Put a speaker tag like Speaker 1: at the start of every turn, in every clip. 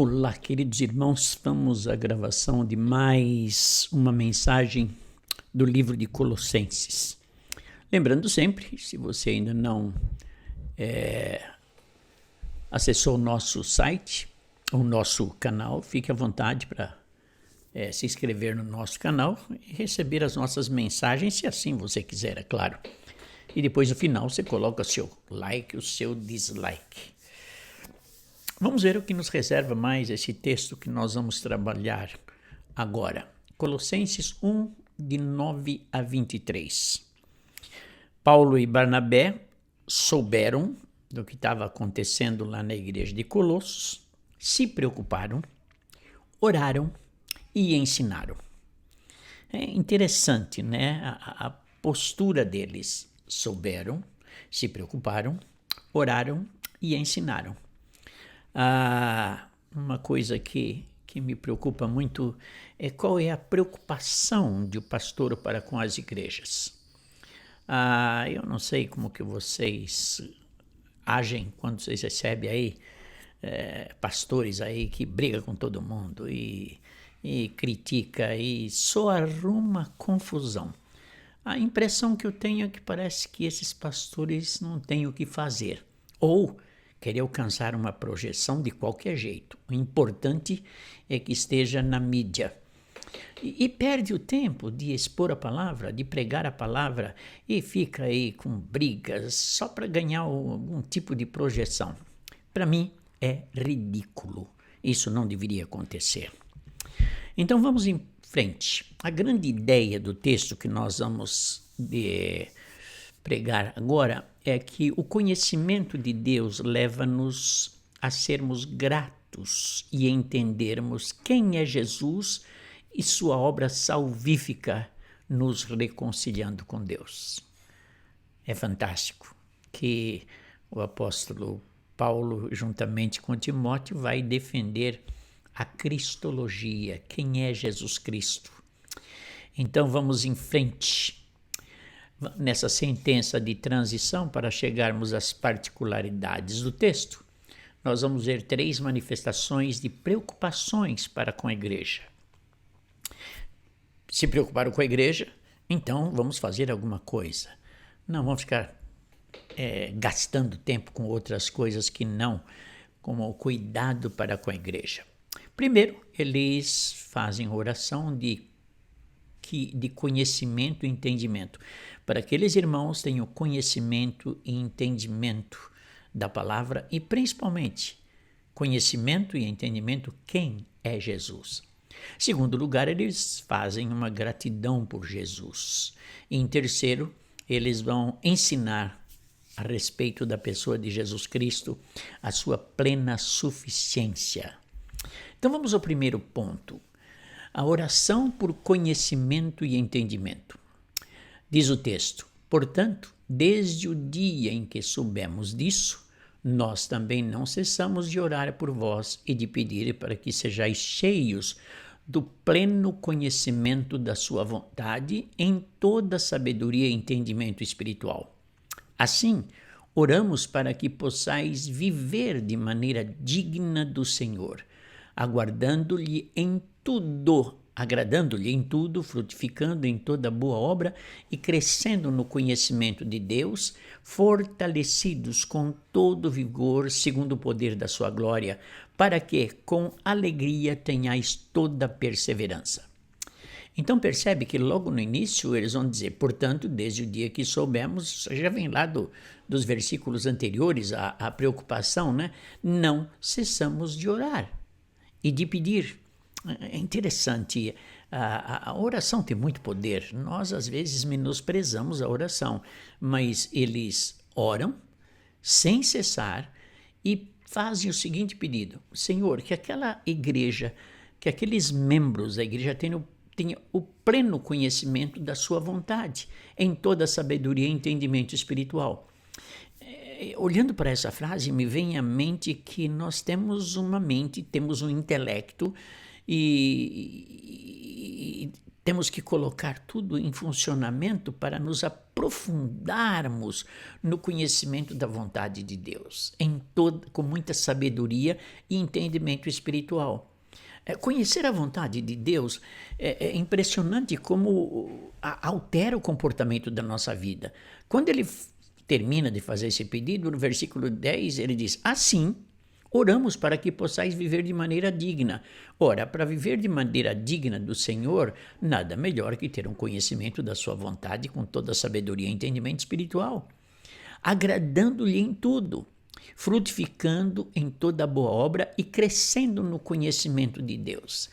Speaker 1: Olá, queridos irmãos, vamos à gravação de mais uma mensagem do livro de Colossenses. Lembrando sempre, se você ainda não acessou o nosso site, o nosso canal, fique à vontade para se inscrever no nosso canal e receber as nossas mensagens, se assim você quiser, é claro. E depois, no final, você coloca o seu like, o seu dislike. Vamos ver o que nos reserva mais esse texto que nós vamos trabalhar agora. Colossenses 1, de 9 a 23. Paulo e Barnabé souberam do que estava acontecendo lá na igreja de Colossos, se preocuparam, oraram e ensinaram. É interessante, né? A postura deles. Souberam, se preocuparam, oraram e ensinaram. Uma coisa que me preocupa muito é qual é a preocupação do pastor para com as igrejas. Eu não sei como que vocês agem quando vocês recebem aí pastores aí que brigam com todo mundo e critica e só arruma confusão. A impressão que eu tenho é que parece que esses pastores não têm o que fazer ou querer alcançar uma projeção de qualquer jeito. O importante é que esteja na mídia. E perde o tempo de expor a palavra, de pregar a palavra e fica aí com brigas só para ganhar algum tipo de projeção. Para mim é ridículo. Isso não deveria acontecer. Então vamos em frente. A grande ideia do texto que nós vamos pregar agora é que o conhecimento de Deus leva-nos a sermos gratos e entendermos quem é Jesus e sua obra salvífica nos reconciliando com Deus. É fantástico que o apóstolo Paulo, juntamente com Timóteo, vai defender a cristologia, quem é Jesus Cristo. Então vamos em frente nessa sentença de transição para chegarmos às particularidades do texto. Nós vamos ver 3 manifestações de preocupações para com a igreja. Se preocuparam com a igreja, então vamos fazer alguma coisa. Não vamos ficar gastando tempo com outras coisas que não, como o cuidado para com a igreja. Primeiro, eles fazem oração de conhecimento e entendimento, para que aqueles irmãos tenham conhecimento e entendimento da palavra e, principalmente, conhecimento e entendimento quem é Jesus. Segundo lugar, eles fazem uma gratidão por Jesus. E, em terceiro, eles vão ensinar a respeito da pessoa de Jesus Cristo, a sua plena suficiência. Então vamos ao primeiro ponto, a oração por conhecimento e entendimento. Diz o texto: portanto, desde o dia em que soubemos disso, nós também não cessamos de orar por vós e de pedir para que sejais cheios do pleno conhecimento da sua vontade em toda sabedoria e entendimento espiritual. Assim, oramos para que possais viver de maneira digna do Senhor, agradando-lhe em tudo, frutificando em toda boa obra e crescendo no conhecimento de Deus, fortalecidos com todo vigor, segundo o poder da sua glória, para que, com alegria, tenhais toda perseverança. Então percebe que logo no início eles vão dizer, portanto, desde o dia que soubemos, já vem lá dos versículos anteriores, a preocupação, né? Não cessamos de orar e de pedir. É interessante, a oração tem muito poder. Nós, às vezes, menosprezamos a oração, mas eles oram sem cessar e fazem o seguinte pedido: Senhor, que aquela igreja, que aqueles membros da igreja tenha o pleno conhecimento da sua vontade, em toda a sabedoria e entendimento espiritual. Olhando para essa frase, me vem à mente que nós temos uma mente, temos um intelecto e Temos que colocar tudo em funcionamento para nos aprofundarmos no conhecimento da vontade de Deus, com muita sabedoria e entendimento espiritual. Conhecer a vontade de Deus é impressionante como altera o comportamento da nossa vida. Quando ele termina de fazer esse pedido, no versículo 10, ele diz: assim, oramos para que possais viver de maneira digna. Ora, para viver de maneira digna do Senhor, nada melhor que ter um conhecimento da sua vontade com toda a sabedoria e entendimento espiritual, agradando-lhe em tudo, frutificando em toda boa obra e crescendo no conhecimento de Deus.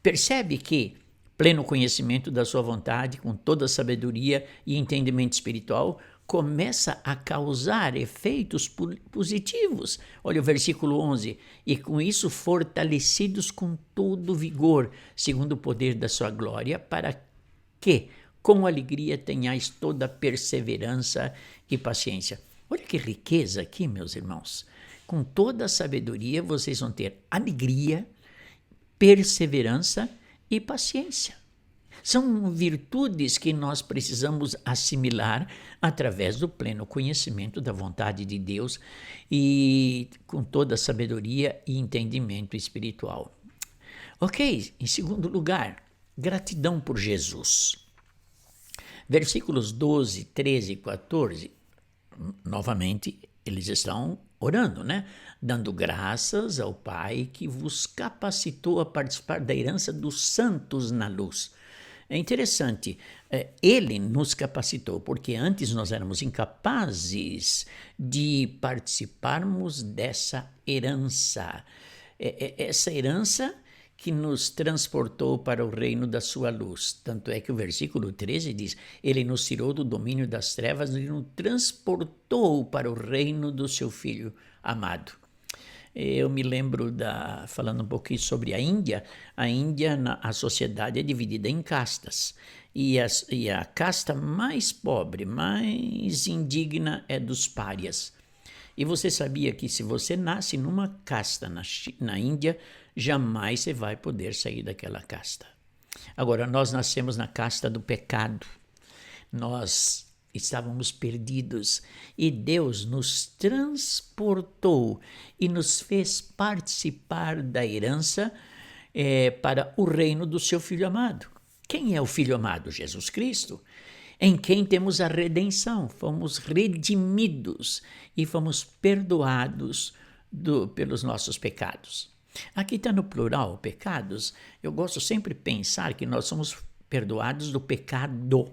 Speaker 1: Percebe que pleno conhecimento da sua vontade, com toda a sabedoria e entendimento espiritual, começa a causar efeitos positivos. Olha o versículo 11. E com isso fortalecidos com todo vigor, segundo o poder da sua glória, para que com alegria tenhais toda perseverança e paciência. Olha que riqueza aqui, meus irmãos. Com toda a sabedoria, vocês vão ter alegria, perseverança e paciência. São virtudes que nós precisamos assimilar através do pleno conhecimento da vontade de Deus e com toda a sabedoria e entendimento espiritual. Ok, em segundo lugar, gratidão por Jesus. Versículos 12, 13 e 14, novamente, eles estão orando, né? Dando graças ao Pai que vos capacitou a participar da herança dos santos na luz. É interessante, ele nos capacitou, porque antes nós éramos incapazes de participarmos dessa herança. Essa herança que nos transportou para o reino da sua luz. Tanto é que o versículo 13 diz: ele nos tirou do domínio das trevas e nos transportou para o reino do seu Filho amado. Eu me lembro, falando um pouquinho sobre a Índia, a sociedade é dividida em castas. E a casta mais pobre, mais indigna é dos párias. E você sabia que se você nasce numa casta na Índia, jamais você vai poder sair daquela casta. Agora, nós nascemos na casta do pecado. Nós estávamos perdidos e Deus nos transportou e nos fez participar da herança para o reino do seu Filho amado. Quem é o Filho amado? Jesus Cristo, em quem temos a redenção. Fomos redimidos e fomos perdoados pelos nossos pecados. Aqui está no plural, pecados. Eu gosto sempre de pensar que nós somos perdoados do pecado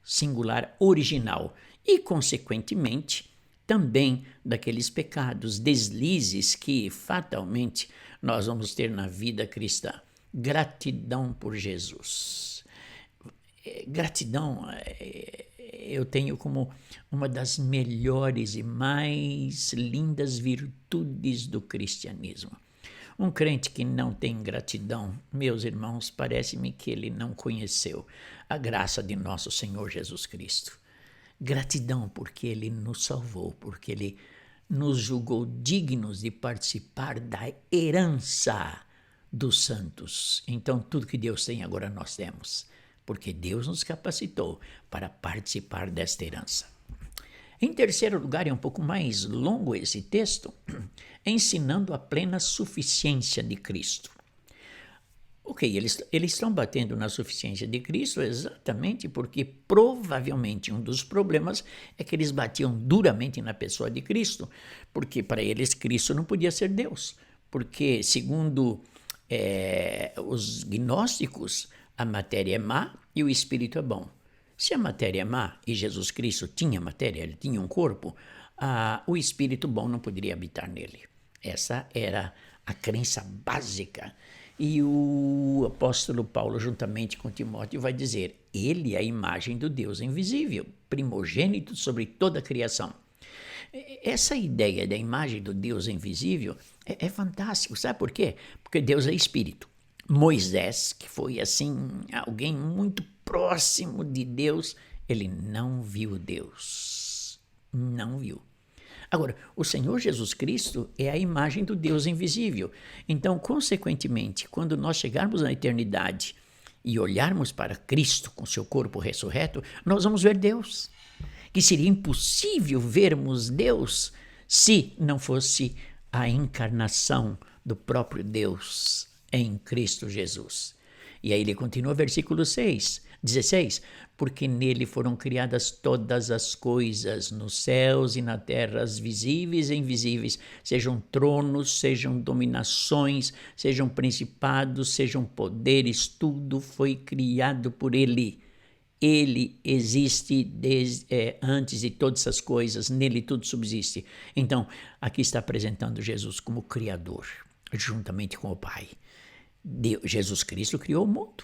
Speaker 1: singular original e, consequentemente, também daqueles pecados, deslizes que fatalmente nós vamos ter na vida cristã. Gratidão por Jesus. Gratidão eu tenho como uma das melhores e mais lindas virtudes do cristianismo. Um crente que não tem gratidão, meus irmãos, parece-me que ele não conheceu a graça de nosso Senhor Jesus Cristo. Gratidão porque ele nos salvou, porque ele nos julgou dignos de participar da herança dos santos. Então, tudo que Deus tem, agora nós temos, porque Deus nos capacitou para participar desta herança. Em terceiro lugar, é um pouco mais longo esse texto, ensinando a plena suficiência de Cristo. Ok, eles estão batendo na suficiência de Cristo exatamente porque provavelmente um dos problemas é que eles batiam duramente na pessoa de Cristo, porque para eles Cristo não podia ser Deus, porque segundo os gnósticos, a matéria é má e o espírito é bom. Se a matéria é má e Jesus Cristo tinha matéria, ele tinha um corpo, o espírito bom não poderia habitar nele. Essa era a crença básica. E o apóstolo Paulo, juntamente com Timóteo, vai dizer: ele é a imagem do Deus invisível, primogênito sobre toda a criação. Essa ideia da imagem do Deus invisível é fantástico. Sabe por quê? Porque Deus é espírito. Moisés, que foi assim alguém muito próximo de Deus, ele não viu Deus. Não viu. Agora, o Senhor Jesus Cristo é a imagem do Deus invisível. Então, consequentemente, quando nós chegarmos na eternidade e olharmos para Cristo com seu corpo ressurreto, nós vamos ver Deus. Que seria impossível vermos Deus se não fosse a encarnação do próprio Deus em Cristo Jesus. E aí ele continua, versículo 16, porque nele foram criadas todas as coisas, nos céus e na terra, as visíveis e invisíveis, sejam tronos, sejam dominações, sejam principados, sejam poderes, tudo foi criado por ele. Ele existe antes de todas essas coisas, nele tudo subsiste. Então, aqui está apresentando Jesus como Criador, juntamente com o Pai. Jesus Cristo criou o mundo.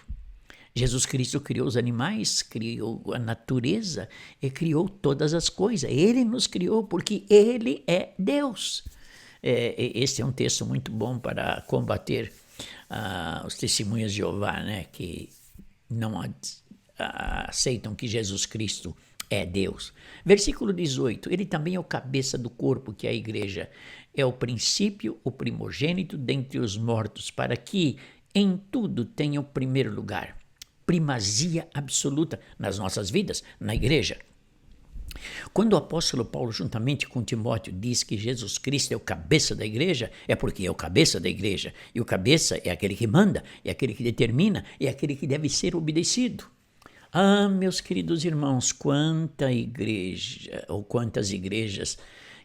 Speaker 1: Jesus Cristo criou os animais, criou a natureza e criou todas as coisas. Ele nos criou porque Ele é Deus. Este é um texto muito bom para combater os testemunhas de Jeová, né, que não aceitam que Jesus Cristo é Deus. Versículo 18, ele também é o cabeça do corpo, que é a igreja. É o princípio, o primogênito dentre os mortos, para que em tudo tenha o primeiro lugar. Primazia absoluta nas nossas vidas, na igreja. Quando o apóstolo Paulo, juntamente com Timóteo, diz que Jesus Cristo é o cabeça da igreja, é porque é o cabeça da igreja. E o cabeça é aquele que manda, é aquele que determina, é aquele que deve ser obedecido. Ah, meus queridos irmãos, quanta igreja, ou quantas igrejas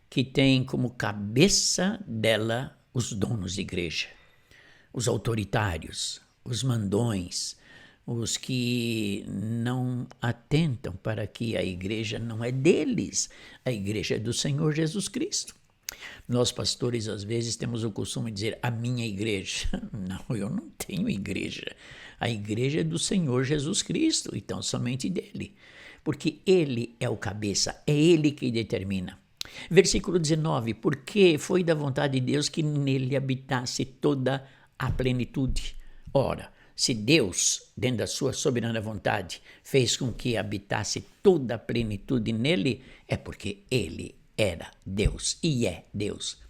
Speaker 1: que têm como cabeça dela os donos de igreja, os autoritários, os mandões, os que não atentam para que a igreja não é deles, a igreja é do Senhor Jesus Cristo. Nós pastores às vezes temos o costume de dizer a minha igreja. Não, eu não tenho igreja. A igreja é do Senhor Jesus Cristo, então somente dele. Porque ele é o cabeça, é ele que determina. Versículo 19, porque foi da vontade de Deus que nele habitasse toda a plenitude. Ora, se Deus, dentro da sua soberana vontade, fez com que habitasse toda a plenitude nele, é porque ele era Deus e é Deus.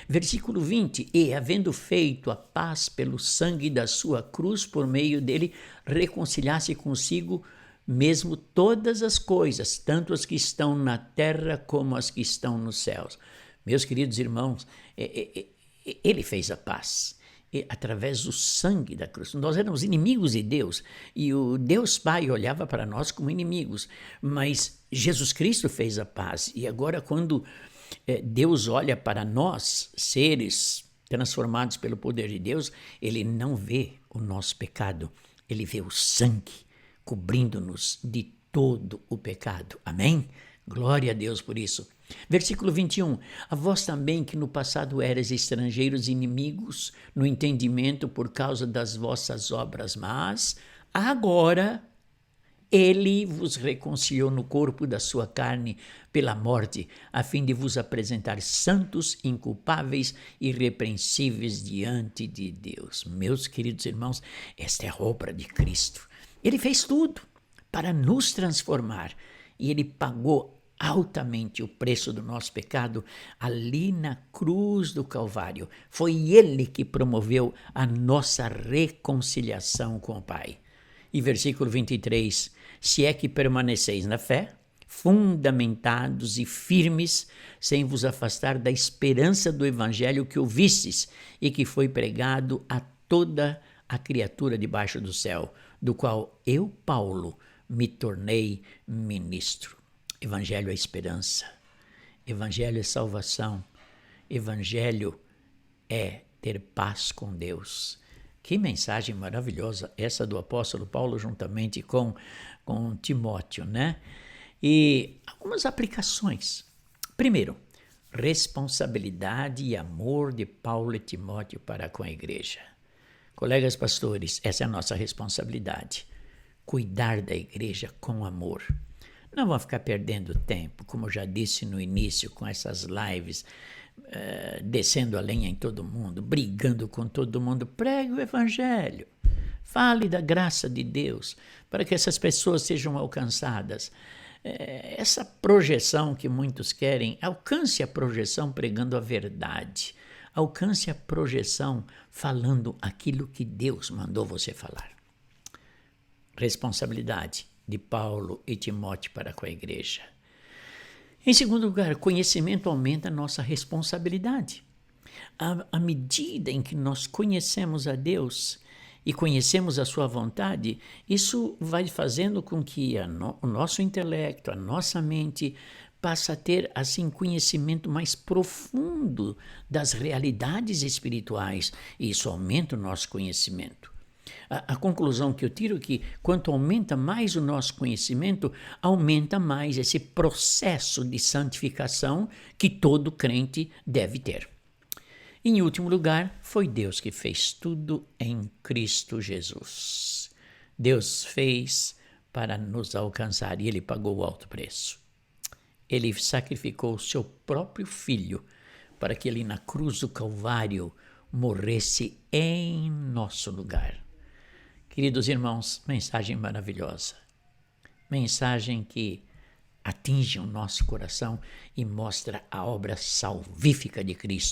Speaker 1: Versículo 20, e havendo feito a paz pelo sangue da sua cruz, por meio dele, reconciliasse consigo mesmo todas as coisas, tanto as que estão na terra como as que estão nos céus. Meus queridos irmãos, ele fez a paz. Através do sangue da cruz. Nós éramos inimigos de Deus e o Deus Pai olhava para nós como inimigos, mas Jesus Cristo fez a paz. E agora quando Deus olha para nós, seres transformados pelo poder de Deus, ele não vê o nosso pecado, ele vê o sangue cobrindo-nos de todo o pecado. Amém? Glória a Deus por isso. Versículo 21, a vós também que no passado eras estrangeiros e inimigos no entendimento por causa das vossas obras, mas agora ele vos reconciliou no corpo da sua carne pela morte, a fim de vos apresentar santos, inculpáveis e irrepreensíveis diante de Deus. Meus queridos irmãos, esta é a obra de Cristo. Ele fez tudo para nos transformar e ele pagou altamente o preço do nosso pecado ali na cruz do Calvário. Foi ele que promoveu a nossa reconciliação com o Pai. E versículo 23, se é que permaneceis na fé, fundamentados e firmes, sem vos afastar da esperança do evangelho que ouvistes e que foi pregado a toda a criatura debaixo do céu, do qual eu, Paulo, me tornei ministro. Evangelho é esperança, evangelho é salvação, evangelho é ter paz com Deus. Que mensagem maravilhosa essa do apóstolo Paulo juntamente com Timóteo, né? E algumas aplicações. Primeiro, responsabilidade e amor de Paulo e Timóteo para com a igreja. Colegas pastores, essa é a nossa responsabilidade. Cuidar da igreja com amor. Não vão ficar perdendo tempo, como eu já disse no início, com essas lives, descendo a lenha em todo mundo, brigando com todo mundo. Pregue o evangelho. Fale da graça de Deus, para que essas pessoas sejam alcançadas. Essa projeção que muitos querem, alcance a projeção pregando a verdade. Alcance a projeção falando aquilo que Deus mandou você falar. responsabilidade de Paulo e Timóteo para com a igreja. Em segundo lugar, conhecimento aumenta a nossa responsabilidade. À medida em que nós conhecemos a Deus e conhecemos a sua vontade, isso vai fazendo com que o nosso intelecto, a nossa mente, passe a ter assim conhecimento mais profundo das realidades espirituais, e isso aumenta o nosso conhecimento. A conclusão que eu tiro é que quanto aumenta mais o nosso conhecimento, aumenta mais esse processo de santificação que todo crente deve ter. Em último lugar, foi Deus que fez tudo em Cristo Jesus. Deus fez para nos alcançar e Ele pagou o alto preço. Ele sacrificou o seu próprio Filho para que Ele na cruz do Calvário morresse em nosso lugar. Queridos irmãos, mensagem maravilhosa. Mensagem que atinge o nosso coração e mostra a obra salvífica de Cristo.